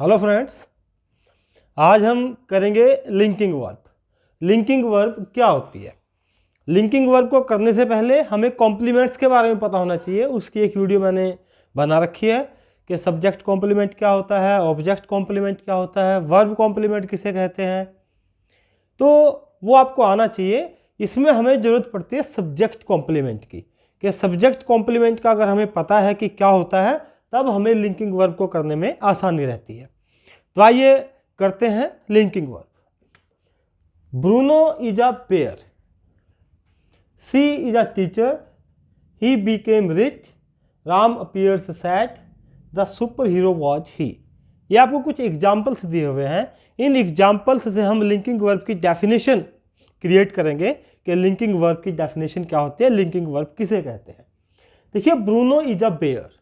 Hello friends, आज हम करेंगे लिंकिंग वर्ब। लिंकिंग वर्ब क्या होती है? लिंकिंग वर्ब को करने से पहले हमें कॉम्प्लीमेंट्स के बारे में पता होना चाहिए। उसकी एक वीडियो मैंने बना रखी है कि सब्जेक्ट कॉम्प्लीमेंट क्या होता है, ऑब्जेक्ट कॉम्प्लीमेंट क्या होता है, वर्ब कॉम्प्लीमेंट किसे कहते हैं, तो वो आपको आना चाहिए। इसमें हमें ज़रूरत पड़ती है सब्जेक्ट कॉम्प्लीमेंट की, कि सब्जेक्ट कॉम्प्लीमेंट का अगर हमें पता है कि क्या होता है तब हमें लिंकिंग वर्ब को करने में आसानी रहती है। तो आइए करते हैं linking verb. Bruno is a bear, she is a teacher, he became rich, Ram appears sad, the super hero was he. ये आपको कुछ एग्जाम्पल्स दिए हुए हैं। इन एग्जाम्पल्स से हम लिंकिंग वर्ब की डेफिनेशन क्रिएट करेंगे कि लिंकिंग वर्ब की डेफिनेशन क्या होती है, लिंकिंग वर्ब किसे कहते हैं। देखिए, Bruno is a bear.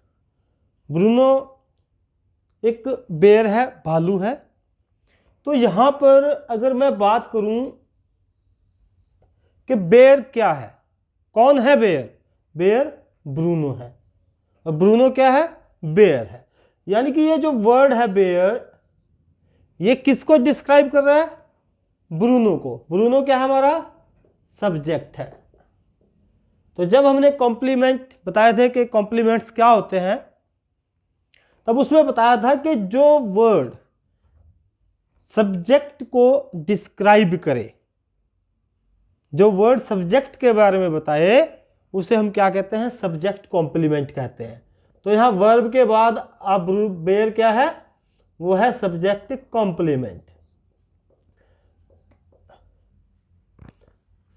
Bruno एक बेयर है, भालू है। तो यहां पर अगर मैं बात करूं कि बेयर क्या है, कौन है बेयर? बेयर ब्रूनो है। और ब्रूनो क्या है? बेयर है। यानी कि ये जो वर्ड है बेयर, ये किसको डिस्क्राइब कर रहा है? ब्रूनो को। ब्रूनो क्या है? हमारा सब्जेक्ट है। तो जब हमने कॉम्प्लीमेंट बताए थे कि कॉम्प्लीमेंट्स क्या होते हैं, तब उसमें बताया था कि जो वर्ड सब्जेक्ट को डिस्क्राइब करे, जो वर्ड सब्जेक्ट के बारे में बताए, उसे हम क्या कहते हैं? सब्जेक्ट कॉम्प्लीमेंट कहते हैं। तो यहां वर्ब के बाद अब बेयर क्या है? वो है subject complement.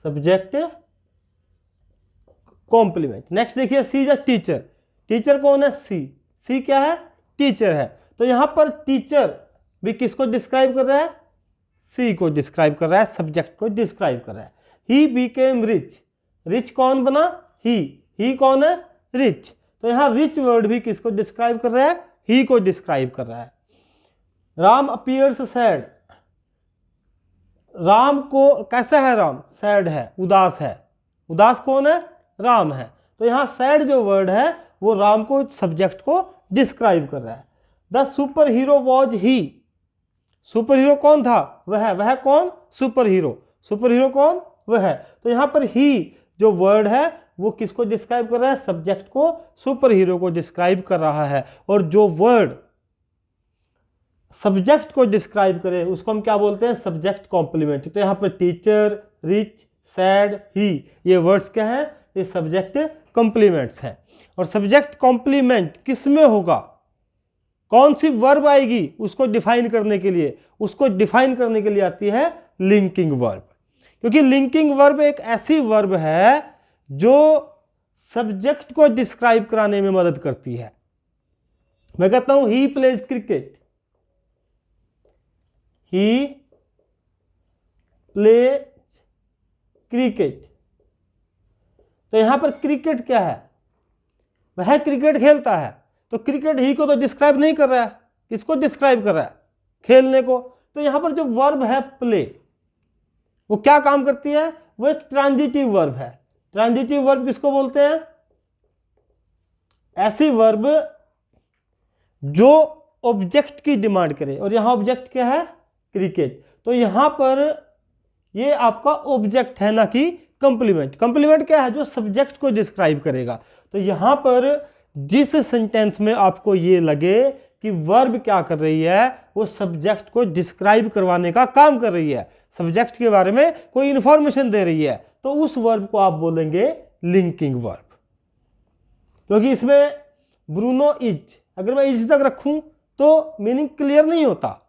Subject complement. Next देखिए, she is a teacher. Teacher कौन है? सी। सी क्या है? टीचर है। तो यहां पर टीचर भी किसको डिस्क्राइब कर रहा है? सी को डिस्क्राइब कर रहा है, सब्जेक्ट को डिस्क्राइब कर रहा है। ही बीकेम रिच। रिच कौन बना? ही कौन है? रिच। तो यहां रिच वर्ड भी किसको डिस्क्राइब कर रहा है? ही को डिस्क्राइब कर रहा है। Ram appears sad. राम को कैसा है? राम सैड है, उदास है। उदास कौन है? राम है। तो यहां सैड जो वर्ड है वो राम को, सब्जेक्ट को डिस्क्राइब कर रहा है। The super hero was he. Super hero कौन था? वह कौन? Super hero. सुपर हीरो कौन? वह। तो यहां पर ही जो वर्ड है वो किसको डिस्क्राइब कर रहा है? सब्जेक्ट को, सुपर हीरो को डिस्क्राइब कर रहा है। और जो वर्ड सब्जेक्ट को डिस्क्राइब करे उसको हम क्या बोलते हैं? Subject complement. तो यहां पर टीचर, रिच, सैड, ही, ये वर्ड्स क्या हैं? ये सब्जेक्ट कॉम्प्लीमेंट्स हैं। और सब्जेक्ट कॉम्प्लीमेंट किस में होगा? कौन सी वर्ब आएगी उसको डिफाइन करने के लिए? उसको डिफाइन करने के लिए आती है लिंकिंग वर्ब। क्योंकि लिंकिंग वर्ब एक ऐसी वर्ब है जो सब्जेक्ट को डिस्क्राइब कराने में मदद करती है। मैं कहता हूं he plays cricket, he play cricket. तो यहां पर क्रिकेट क्या है? वह क्रिकेट खेलता है। तो क्रिकेट ही को तो डिस्क्राइब नहीं कर रहा है, किसको डिस्क्राइब कर रहा है? खेलने को। तो यहां पर जो वर्ब है प्ले, वो क्या काम करती है? वो एक ट्रांजिटिव वर्ब है। ट्रांजिटिव वर्ब किसको बोलते हैं? ऐसी वर्ब जो ऑब्जेक्ट की डिमांड करे। और यहां ऑब्जेक्ट क्या है? क्रिकेट। तो यहां पर ये आपका ऑब्जेक्ट है, ना कि कंप्लीमेंट। कंप्लीमेंट क्या है? जो सब्जेक्ट को डिस्क्राइब करेगा। तो यहां पर जिस सेंटेंस में आपको ये लगे कि वर्ब क्या कर रही है, वो सब्जेक्ट को डिस्क्राइब करवाने का काम कर रही है, सब्जेक्ट के बारे में कोई इंफॉर्मेशन दे रही है, तो उस वर्ब को आप बोलेंगे लिंकिंग वर्ब। क्योंकि इसमें ब्रूनो इज, अगर मैं इज तक रखूं तो मीनिंग क्लियर नहीं होता।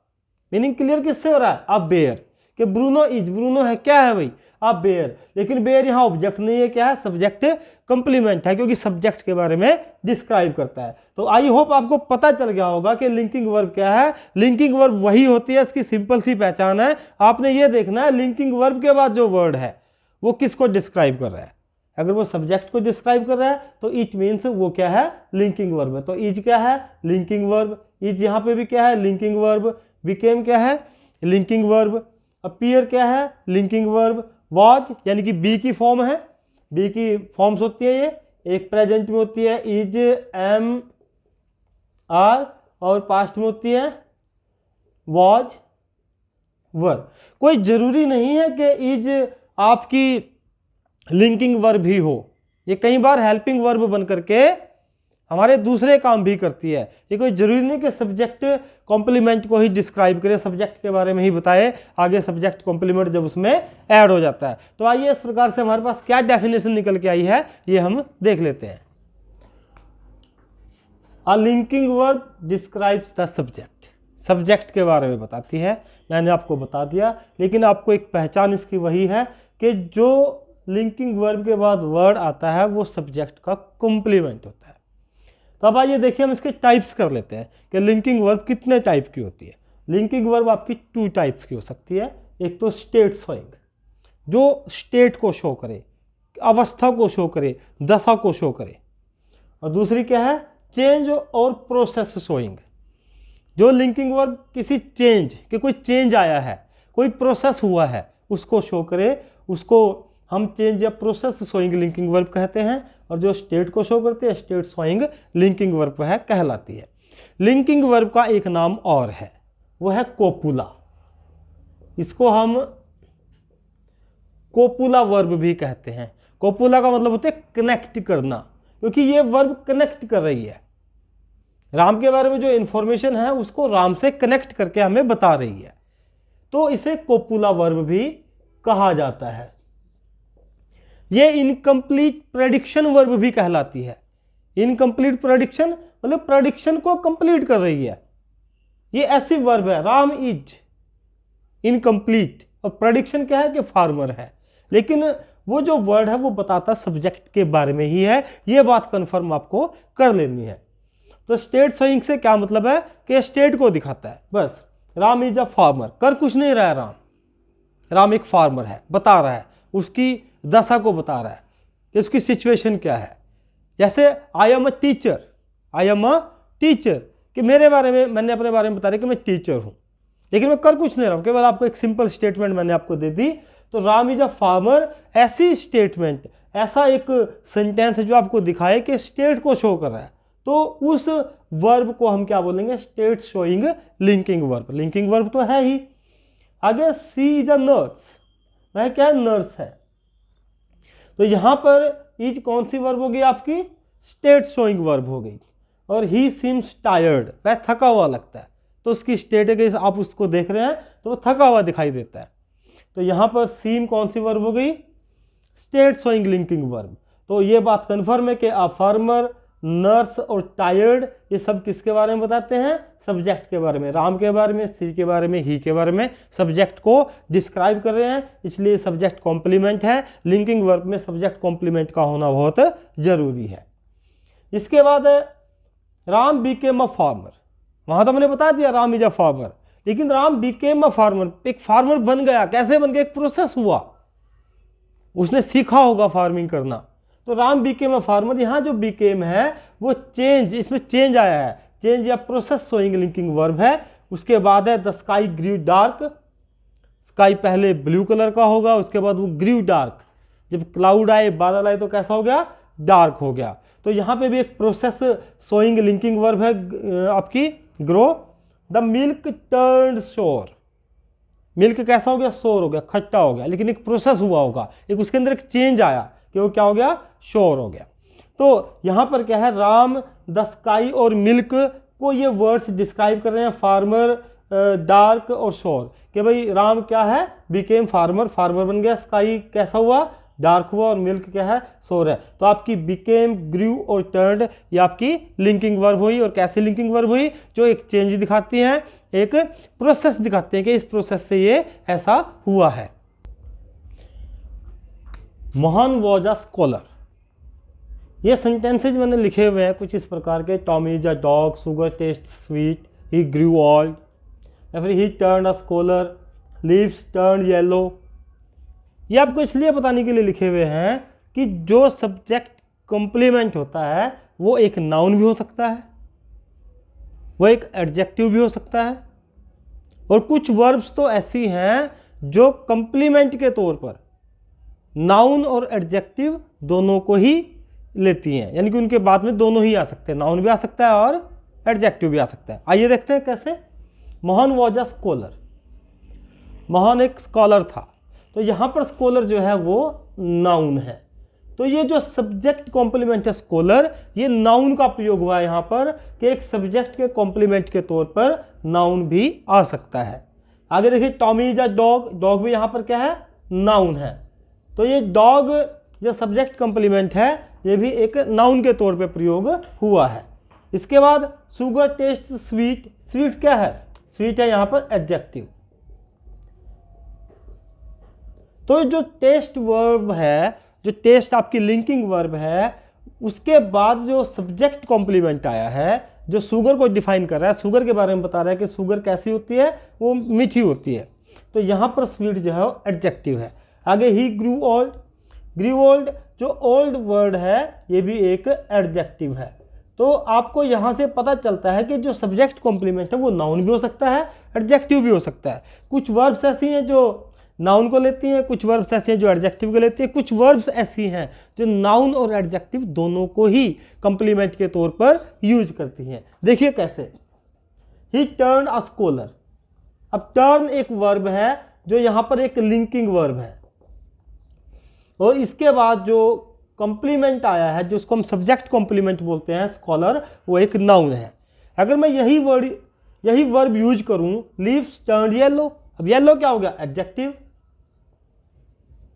मीनिंग क्लियर किससे हो रहा है? आप बेयर, कि ब्रूनो इज, ब्रूनो है क्या है भाई? आप बेयर। लेकिन बेयर यहां ऑब्जेक्ट नहीं है, क्या है? सब्जेक्ट कंप्लीमेंट है, क्योंकि सब्जेक्ट के बारे में डिस्क्राइब करता है। तो आई होप आपको पता चल गया होगा कि लिंकिंग वर्ब क्या है। लिंकिंग वर्ब वही होती है, इसकी सिंपल सी पहचान है। आपने ये देखना है लिंकिंग वर्ब के बाद जो वर्ड है वो किसको डिस्क्राइब कर रहा है। अगर वो सब्जेक्ट को डिस्क्राइब कर रहा है तो इट मीन्स वो क्या है? लिंकिंग वर्ब है। तो इज क्या है? Linking verb. इज यहां पे भी क्या है? Linking verb. बिकेम क्या है? Linking verb. अपीयर क्या है? Linking verb. वॉज यानी कि बी की फॉर्म है, बी की फॉर्म्स होती है, ये एक प्रेजेंट में होती है इज, एम, आर, और पास्ट में होती है वॉज, वर। कोई जरूरी नहीं है कि इज आपकी लिंकिंग वर्ब ही हो, ये कई बार हेल्पिंग वर्ब बन करके हमारे दूसरे काम भी करती है। ये कोई जरूरी नहीं कि सब्जेक्ट कॉम्प्लीमेंट को ही डिस्क्राइब करे, सब्जेक्ट के बारे में ही बताए, आगे सब्जेक्ट कॉम्प्लीमेंट जब उसमें ऐड हो जाता है। तो आइए इस प्रकार से हमारे पास क्या डेफिनेशन निकल के आई है ये हम देख लेते हैं। अ linking verb describes the subject, subject के बारे में बताती है, मैंने आपको बता दिया। लेकिन आपको एक पहचान इसकी वही है कि जो लिंकिंग वर्ब के बाद वर्ड आता है वो सब्जेक्ट का कॉम्प्लीमेंट होता है। तो अब आइए देखिए हम इसके टाइप्स कर लेते हैं कि लिंकिंग वर्ब कितने टाइप की होती है। लिंकिंग वर्ब आपकी 2 टाइप्स की हो सकती है। एक तो स्टेट शोइंग, जो स्टेट को शो करे, अवस्था को शो करे, दशा को शो करे। और दूसरी क्या है, चेंज और प्रोसेस शोइंग, जो लिंकिंग वर्ब किसी चेंज कि कोई चेंज आया है, कोई प्रोसेस हुआ है उसको शो करे, उसको हम चेंज या प्रोसेस शोइंग लिंकिंग वर्ब कहते हैं। और जो स्टेट को शो करते हैं स्टेट शोइंग लिंकिंग वर्ब है कहलाती है। लिंकिंग वर्ब का एक नाम और है, वो है कोपुला। इसको हम कोपुला वर्ब भी कहते हैं। कोपुला का मतलब होता है कनेक्ट करना, क्योंकि ये वर्ब कनेक्ट कर रही है, राम के बारे में जो इंफॉर्मेशन है उसको राम से कनेक्ट करके हमें बता रही है, तो इसे कोपुला वर्ब भी कहा जाता है। ये इनकम्प्लीट प्रेडिक्शन वर्ब भी कहलाती है। इनकम्प्लीट प्रेडिक्शन मतलब प्रेडिक्शन को कंप्लीट कर रही है, ये ऐसी वर्ब है। राम इज इनकम्प्लीट, और प्रेडिक्शन क्या है कि फार्मर है, लेकिन वो जो वर्ड है वो बताता सब्जेक्ट के बारे में ही है। ये बात कंफर्म आपको कर लेनी है। तो स्टेट शोइंग से क्या मतलब है कि स्टेट को दिखाता है, बस राम इज अ फार्मर, कर कुछ नहीं रहा है राम एक फार्मर है, बता रहा है, उसकी दशा को बता रहा है कि उसकी सिचुएशन क्या है। जैसे I am a teacher, I am a teacher कि मेरे बारे में, मैंने अपने बारे में बता रहा कि मैं टीचर हूँ, लेकिन मैं कर कुछ नहीं रहा हूँ, केवल आपको एक सिंपल स्टेटमेंट मैंने आपको दे दी। तो राम इज अ फार्मर ऐसी स्टेटमेंट, ऐसा एक सेंटेंस है जो आपको दिखाए कि स्टेट को शो कर रहा है, तो उस वर्ब को हम क्या बोलेंगे, state showing linking verb. Linking verb तो है ही। आगे सी इज अ नर्स, वह क्या है, नर्स है। तो यहां पर इज कौन सी वर्ब हो गई आपकी, स्टेट शोइंग वर्ब हो गई। और ही सीम्स टायर्ड, वह थका हुआ लगता है, तो उसकी स्टेट है, आप उसको देख रहे हैं तो वो थका हुआ दिखाई देता है। तो यहां पर सीम कौन सी वर्ब हो गई, स्टेट शोइंग लिंकिंग वर्ब। तो ये बात कन्फर्म है कि अ फार्मर, नर्स और टायर्ड ये सब किसके बारे में बताते हैं, सब्जेक्ट के बारे में, राम के बारे में, सी के बारे में, ही के बारे में, सब्जेक्ट को डिस्क्राइब कर रहे हैं, इसलिए सब्जेक्ट कॉम्प्लीमेंट है। लिंकिंग वर्ब में सब्जेक्ट कॉम्प्लीमेंट का होना बहुत जरूरी है। इसके बाद राम बिकेम अ फार्मर, वहां तो मैंने बता दिया राम इज अ फार्मर, लेकिन राम बिकेम अ फार्मर, एक फार्मर बन गया, कैसे बन गया, एक प्रोसेस हुआ, उसने सीखा होगा फार्मिंग करना। तो राम बिकेम अ फार्मर, यहाँ जो बिकेम है वो चेंज, इसमें चेंज आया है, चेंज या प्रोसेस शोइंग लिंकिंग वर्ब है। उसके बाद है the sky grew dark, sky पहले ब्लू कलर का होगा, उसके बाद वो ग्रीव डार्क, जब क्लाउड आए, बादल आए तो कैसा हो गया, डार्क हो गया। तो यहाँ पे भी एक प्रोसेस शोइंग लिंकिंग वर्ब है आपकी ग्रो। द मिल्क टर्न्ड सोर, मिल्क कैसा हो गया, सोर हो गया, खट्टा हो गया, लेकिन एक प्रोसेस हुआ होगा, एक उसके अंदर एक चेंज आया कि वो क्या हो गया, शोर हो गया। तो यहां पर क्या है, राम, द स्काई और मिल्क को ये वर्ड्स डिस्क्राइब कर रहे हैं, फार्मर, डार्क और शोर, कि भाई राम क्या है, बिकेम फार्मर, फार्मर बन गया, स्काई कैसा हुआ, डार्क हुआ, और मिल्क क्या है, शोर है। तो आपकी बिकेम, ग्रीव और टर्न्ड ये आपकी लिंकिंग वर्ब हुई। और कैसी लिंकिंग वर्ब हुई, जो एक चेंज दिखाती हैं, एक प्रोसेस दिखाते हैं कि इस प्रोसेस से ये ऐसा हुआ है। मोहन वॉज अ स्कॉलर, ये सेंटेंसेज मैंने लिखे हुए हैं कुछ इस प्रकार के, Tom is a dog, sugar taste sweet, he grew old, या फिर he turn a scholar, leaves turn yellow. ये आपको इसलिए बताने के लिए लिखे हुए हैं कि जो सब्जेक्ट कॉम्प्लीमेंट होता है वो एक नाउन भी हो सकता है, वो एक एडजेक्टिव भी हो सकता है, और कुछ वर्ब्स तो ऐसी हैं जो कॉम्प्लीमेंट के तौर पर नाउन और एडजेक्टिव दोनों को ही लेती हैं, यानी कि उनके बाद में दोनों ही आ सकते हैं, नाउन भी आ सकता है और एडजेक्टिव भी आ सकता है। आइए देखते हैं कैसे। Mohan was a scholar, Mohan एक स्कॉलर था। तो यहाँ पर स्कॉलर जो है वो नाउन है। तो ये जो सब्जेक्ट कॉम्प्लीमेंट है स्कॉलर, ये नाउन का प्रयोग हुआ है यहाँ पर कि एक सब्जेक्ट के कॉम्प्लीमेंट के तौर पर नाउन भी आ सकता है। आगे देखिए Tommy is a dog, dog भी यहाँ पर क्या है, नाउन है। तो ये डॉग जो सब्जेक्ट कॉम्प्लीमेंट है ये भी एक नाउन के तौर पे प्रयोग हुआ है। इसके बाद शुगर टेस्ट स्वीट, स्वीट क्या है, स्वीट है यहाँ पर एडजेक्टिव। तो जो टेस्ट वर्ब है, जो टेस्ट आपकी लिंकिंग वर्ब है, उसके बाद जो सब्जेक्ट कॉम्प्लीमेंट आया है जो शुगर को डिफाइन कर रहा है, शुगर के बारे में बता रहा है कि शुगर कैसी होती है, वो मीठी होती है। तो यहाँ पर स्वीट जो है वो एडजेक्टिव है। आगे ही ग्रू ओल्ड, ग्रू ओल्ड जो ओल्ड वर्ड है ये भी एक एडजेक्टिव है। तो आपको यहाँ से पता चलता है कि जो सब्जेक्ट कॉम्प्लीमेंट है वो नाउन भी हो सकता है, एडजेक्टिव भी हो सकता है। कुछ वर्ब्स ऐसी हैं जो नाउन को लेती हैं, कुछ वर्ब्स ऐसी हैं जो एडजेक्टिव को लेती हैं, कुछ वर्ब्स ऐसी हैं जो नाउन और एडजेक्टिव दोनों को ही कंप्लीमेंट के तौर पर यूज करती हैं। देखिए कैसे, ही टर्न अ स्कॉलर। अब टर्न एक वर्ब है जो यहाँ पर एक लिंकिंग वर्ब है, और इसके बाद जो कंप्लीमेंट आया है, जो उसको हम सब्जेक्ट कॉम्प्लीमेंट बोलते हैं स्कॉलर, वो एक नाउन है। अगर मैं यही वर्ब यूज करूं, लीव्स टर्न येलो, अब येलो क्या हो गया, एडजेक्टिव।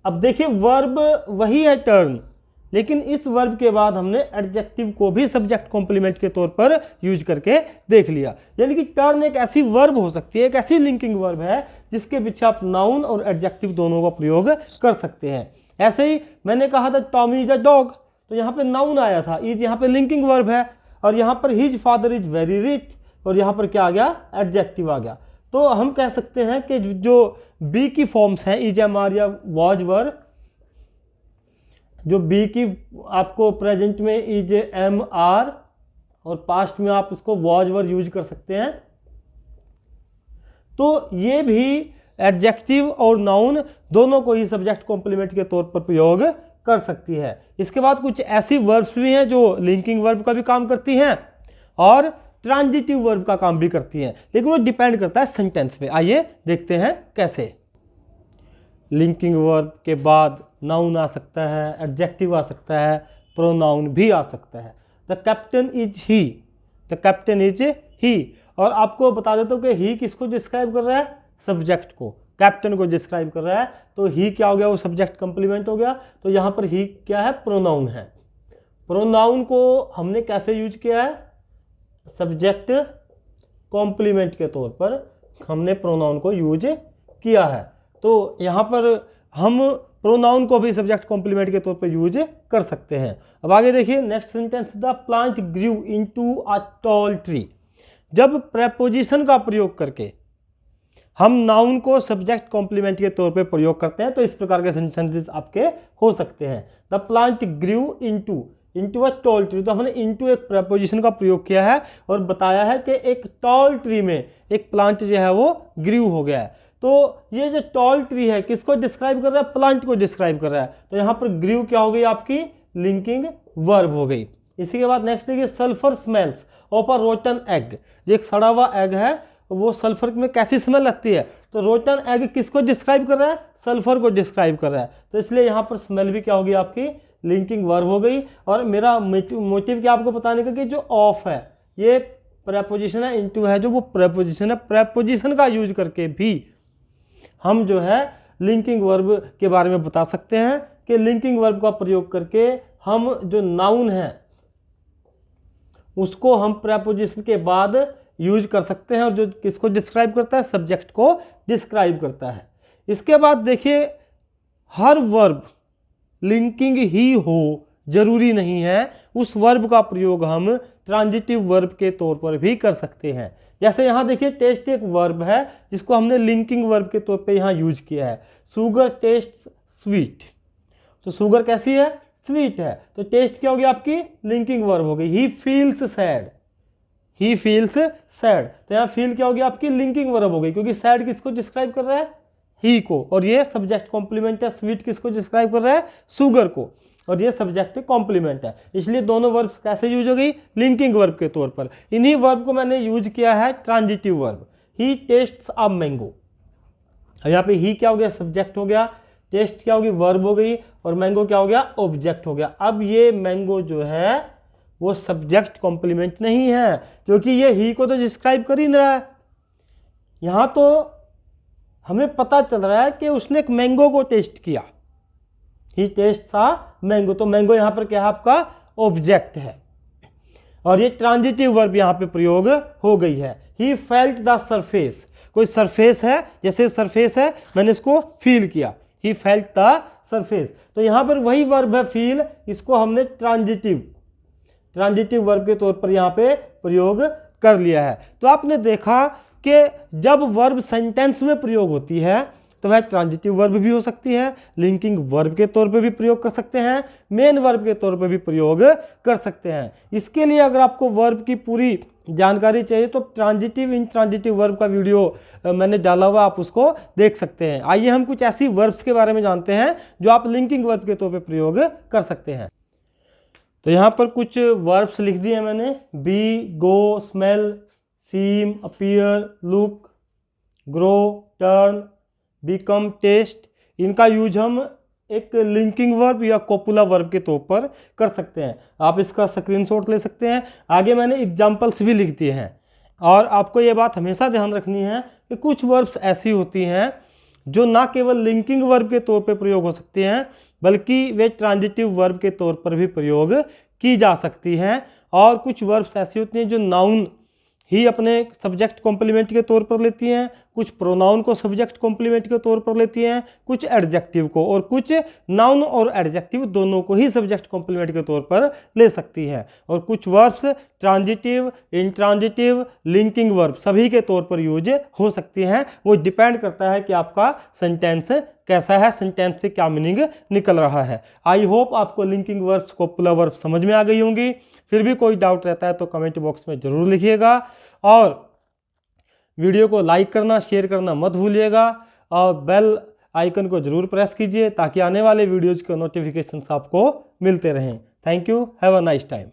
अब देखिए वर्ब वही है टर्न, लेकिन इस वर्ब के बाद हमने एडजेक्टिव को भी सब्जेक्ट कॉम्प्लीमेंट के तौर पर यूज करके देख लिया। यानी कि टर्न एक ऐसी वर्ब हो सकती है, एक ऐसी लिंकिंग वर्ब है जिसके पीछे आप नाउन और एडजेक्टिव दोनों का प्रयोग कर सकते हैं। ऐसे ही मैंने कहा था टॉमी इज अ डॉग, तो यहाँ पे नाउन आया था, इज यहाँ पे लिंकिंग वर्ब है, और यहाँ पर his father is very rich, और यहाँ पर क्या आ गया, एडजेक्टिव आ गया। तो हम कह सकते हैं कि जो बी की फॉर्म्स हैं, इज एम आर या वॉज वर, जो बी की आपको प्रेजेंट में इज एम आर और पास्ट में आप इसको वॉज वर यूज कर सकते हैं। तो ये भी एडजेक्टिव और नाउन दोनों को ही सब्जेक्ट कॉम्प्लीमेंट के तौर पर प्रयोग कर सकती है। इसके बाद कुछ ऐसी वर्ब्स भी हैं जो लिंकिंग वर्ब का भी काम करती हैं और ट्रांजिटिव वर्ब का काम भी करती हैं, लेकिन वो डिपेंड करता है सेंटेंस पे। आइए देखते हैं कैसे। लिंकिंग वर्ब के बाद नाउन आ सकता है, एडजेक्टिव आ सकता है, प्रोनाउन भी आ सकता है। The captain is he, the captain is he. और आपको बता देता हूँ कि ही किसको डिस्क्राइब कर रहा है, सब्जेक्ट को, कैप्टन को डिस्क्राइब कर रहा है। तो ही क्या हो गया, वो सब्जेक्ट कंप्लीमेंट हो गया। तो यहाँ पर ही क्या है, प्रोनाउन है। प्रोनाउन को हमने कैसे यूज किया है, सब्जेक्ट कॉम्प्लीमेंट के तौर पर हमने प्रोनाउन को यूज किया है। तो यहाँ पर हम प्रोनाउन को भी सब्जेक्ट कॉम्प्लीमेंट के तौर पर यूज कर सकते हैं। अब आगे देखिए next sentence, the plant grew into a tall tree. जब प्रेपोजिशन का प्रयोग करके हम नाउन को सब्जेक्ट कॉम्प्लीमेंट के तौर पे प्रयोग करते हैं तो इस प्रकार के सेंटेंसेस आपके हो सकते हैं। The plant grew into a tall tree, तो हमने इनटू एक प्रेपोजिशन का प्रयोग किया है और बताया है कि एक टॉल ट्री में एक प्लांट जो है वो ग्रू हो गया है। तो ये जो टॉल ट्री है किसको डिस्क्राइब कर रहा है, प्लांट को डिस्क्राइब कर रहा है। तो यहाँ पर ग्रू क्या हो गई, आपकी लिंकिंग वर्ब हो गई। इसी के बाद नेक्स्ट देखिए, sulphur smells of a rotten egg. ये एक सड़ा हुआ एग है, वो सल्फर में कैसी स्मेल लगती है, तो रोटन एग किसको डिस्क्राइब कर रहा है, सल्फर को डिस्क्राइब कर रहा है। तो इसलिए यहाँ पर स्मेल भी क्या होगी, आपकी लिंकिंग वर्ब हो गई। और मेरा मोटिव क्या आपको बताने का कि जो ऑफ है ये प्रेपोजिशन है, इनटू है जो वो प्रेपोजिशन है, प्रेपोजिशन का यूज करके भी हम जो है लिंकिंग वर्ब के बारे में बता सकते हैं कि लिंकिंग वर्ब का प्रयोग करके हम जो नाउन है उसको हम प्रेपोजिशन के बाद यूज कर सकते हैं और जो किसको डिस्क्राइब करता है, सब्जेक्ट को डिस्क्राइब करता है। इसके बाद देखिए, हर वर्ब लिंकिंग ही हो जरूरी नहीं है, उस वर्ब का प्रयोग हम ट्रांजिटिव वर्ब के तौर पर भी कर सकते हैं। जैसे यहाँ देखिए, टेस्ट एक वर्ब है जिसको हमने लिंकिंग वर्ब के तौर पे यहाँ यूज किया है। शुगर टेस्ट स्वीट, तो शुगर कैसी है, स्वीट है। तो टेस्ट क्या होगी, आपकी लिंकिंग वर्ब हो गई। He feels sad, he feels sad, तो यहाँ फील क्या होगी, आपकी लिंकिंग वर्ब हो गई, क्योंकि सैड किसको डिस्क्राइब कर रहा है, ही को, और ये सब्जेक्ट कॉम्प्लीमेंट है। स्वीट किसको डिस्क्राइब कर रहा है, शुगर को, और ये सब्जेक्ट कॉम्प्लीमेंट है। इसलिए दोनों वर्ब्स कैसे यूज हो गई, लिंकिंग वर्ब के तौर पर। इन्हीं वर्ब को मैंने यूज किया है transitive verb. He tests a mango. यहाँ पे ही क्या हो गया, सब्जेक्ट हो गया, टेस्ट क्या होगी, वर्ब हो गई, और मैंगो क्या हो गया, ऑब्जेक्ट हो गया। अब ये मैंगो जो है वो सब्जेक्ट कॉम्प्लीमेंट नहीं है, क्योंकि ये ही को तो डिस्क्राइब कर ही नहीं रहा है। यहाँ तो हमें पता चल रहा है कि उसने एक मैंगो को टेस्ट किया, ही टेस्ट्स अ मैंगो, तो मैंगो यहाँ पर क्या है, आपका ऑब्जेक्ट है। और ये ट्रांजिटिव वर्ब यहाँ पे प्रयोग हो गई है। ही फेल्ट द सरफेस, कोई सरफेस है, जैसे सरफेस है, मैंने इसको फील किया, ही फेल्ट द सरफेस, तो यहाँ पर वही वर्ब है फील, इसको हमने ट्रांजिटिव वर्ब के तौर पर यहाँ पे प्रयोग कर लिया है। तो आपने देखा कि जब वर्ब सेंटेंस में प्रयोग होती है तो वह ट्रांजिटिव वर्ब भी हो सकती है, लिंकिंग वर्ब के तौर पे भी प्रयोग कर सकते हैं, मेन वर्ब के तौर पे भी प्रयोग कर सकते हैं। इसके लिए अगर आपको वर्ब की पूरी जानकारी चाहिए तो ट्रांजिटिव इंट्रांजिटिव वर्ब का वीडियो मैंने डाला हुआ, आप उसको देख सकते हैं। आइए हम कुछ ऐसी वर्ब्स के बारे में जानते हैं जो आप लिंकिंग वर्ब के तौर पर प्रयोग कर सकते हैं। तो यहाँ पर कुछ वर्ब्स लिख दिए मैंने, be, go, smell, seem, appear, look, grow, turn, become, taste. इनका यूज हम एक लिंकिंग वर्ब या कोपुला वर्ब के तौर पर कर सकते हैं। आप इसका स्क्रीनशॉट ले सकते हैं। आगे मैंने एग्जाम्पल्स भी लिख दिए हैं। और आपको ये बात हमेशा ध्यान रखनी है कि कुछ वर्ब्स ऐसी होती हैं जो ना केवल लिंकिंग वर्ब के तौर पर प्रयोग हो सकती हैं, बल्कि वे ट्रांजिटिव वर्ब के तौर पर भी प्रयोग की जा सकती हैं। और कुछ वर्ब्स ऐसी होती हैं जो नाउन ही अपने सब्जेक्ट कॉम्प्लीमेंट के तौर पर लेती हैं, कुछ प्रोनाउन को सब्जेक्ट कॉम्प्लीमेंट के तौर पर लेती हैं, कुछ एडजेक्टिव को, और कुछ नाउन और एडजेक्टिव दोनों को ही सब्जेक्ट कॉम्प्लीमेंट के तौर पर ले सकती है। और कुछ verbs transitive, intransitive, linking verb सभी के तौर पर यूज हो सकती हैं। वो डिपेंड करता है कि आपका सेंटेंस कैसा है, सेंटेंस से क्या मीनिंग निकल रहा है। आई होप आपको लिंकिंग वर्ब्स, कोपुला वर्ब समझ में आ गई होंगी। फिर भी कोई डाउट रहता है तो कमेंट बॉक्स में ज़रूर लिखिएगा, और वीडियो को लाइक करना, शेयर करना मत भूलिएगा, और बेल आइकन को जरूर प्रेस कीजिए ताकि आने वाले वीडियोज़ के नोटिफिकेशंस आपको मिलते रहें। Thank you, have a nice time.